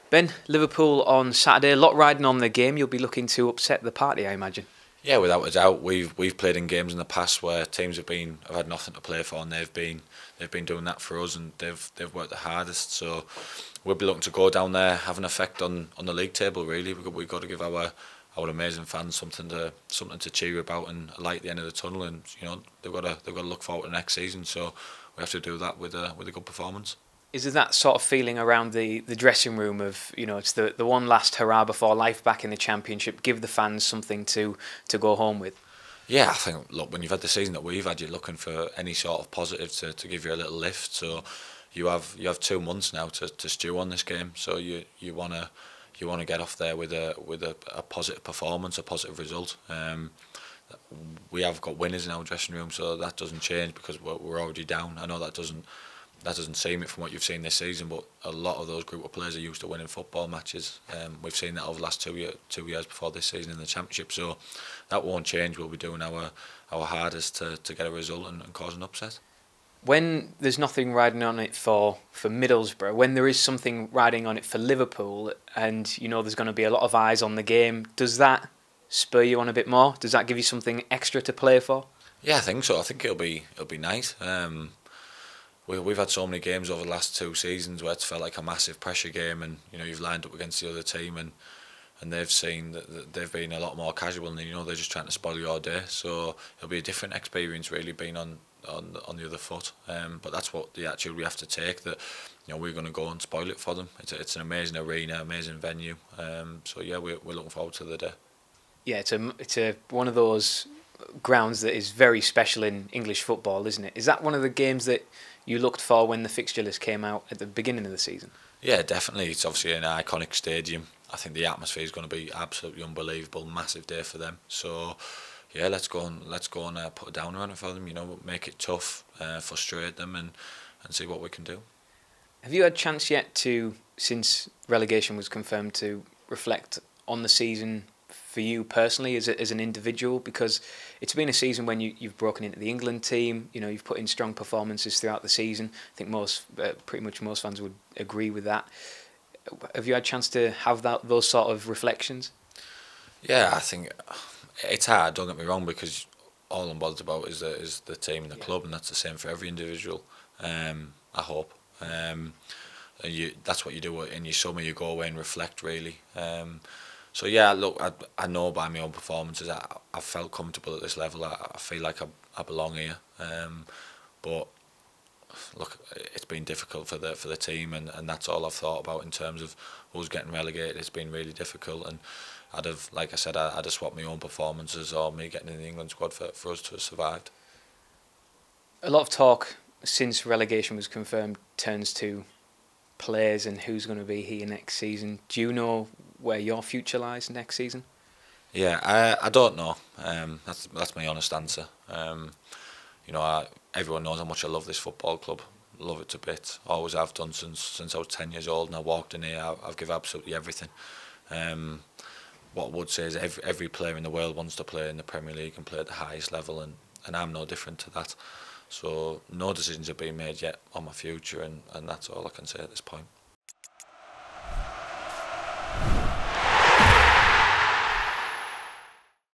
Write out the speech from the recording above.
Ben, Liverpool on Saturday, a lot riding on the game. You'll be looking to upset the party, I imagine. Yeah, without a doubt. We've played in games in the past where teams have had nothing to play for, and they've been doing that for us, and they've worked the hardest. So we'll be looking to go down there, have an effect on the league table. Really, we've got to give our amazing fans something to cheer about and a light at the end of the tunnel. And they've got to look forward to next season. So we have to do that with a good performance. Is there that sort of feeling around the dressing room of, it's the one last hurrah before life back in the Championship, give the fans something to go home with? Yeah, I think, look, when you've had the season that we've had, you're looking for any sort of positive to give you a little lift. So you have 2 months now to stew on this game. So you want to get off there with a positive performance, a positive result. We have got winners in our dressing room, so that doesn't change because we're already down. I know that doesn't seem it from what you've seen this season, but a lot of those group of players are used to winning football matches. We've seen that over the last 2 years before this season in the Championship, so that won't change. We'll be doing our hardest to get a result and cause an upset. When there's nothing riding on it for Middlesbrough, when there is something riding on it for Liverpool, and there's going to be a lot of eyes on the game, does that spur you on a bit more? Does that give you something extra to play for? Yeah, I think so. I think it'll be nice. We've had so many games over the last 2 seasons where it's felt like a massive pressure game, and you've lined up against the other team, and they've seen that they've been a lot more casual, and they're just trying to spoil your day. So it'll be a different experience, really, being on the other foot. But that's what the attitude we have to take. That we're going to go and spoil it for them. It's an amazing arena, amazing venue. So yeah, we're looking forward to the day. Yeah, it's a one of those grounds that is very special in English football, isn't it? Is that one of the games that you looked for when the fixture list came out at the beginning of the season? Yeah, definitely. It's obviously an iconic stadium. I think the atmosphere is going to be absolutely unbelievable. Massive day for them. So yeah, let's go and put a downer on it for them. Make it tough, frustrate them, and see what we can do. Have you had a chance yet to, since relegation was confirmed, to reflect on the season for you personally as an individual? Because it's been a season when you've broken into the England team. You've put in strong performances throughout the season. I think pretty much most fans would agree with that. Have you had a chance to have those sort of reflections? Yeah, I think it's hard. Don't get me wrong, because all I'm bothered about is the team and the club, and that's the same for every individual. I hope. That's what you do in your summer. You go away and reflect, really. So yeah, look, I know by my own performances I felt comfortable at this level. I feel like I belong here. But look, it's been difficult for the team, and that's all I've thought about in terms of us getting relegated. It's been really difficult, and I'd have swapped my own performances or me getting in the England squad for us to have survived. A lot of talk since relegation was confirmed turns to players and who's going to be here next season. Do you know where your future lies next season? Yeah, I don't know. That's my honest answer. Everyone knows how much I love this football club. Love it to bits. Always have done since I was 10 years old, and I walked in here. I've given absolutely everything. What I would say is every player in the world wants to play in the Premier League and play at the highest level, and I'm no different to that. So no decisions have been made yet on my future, and that's all I can say at this point.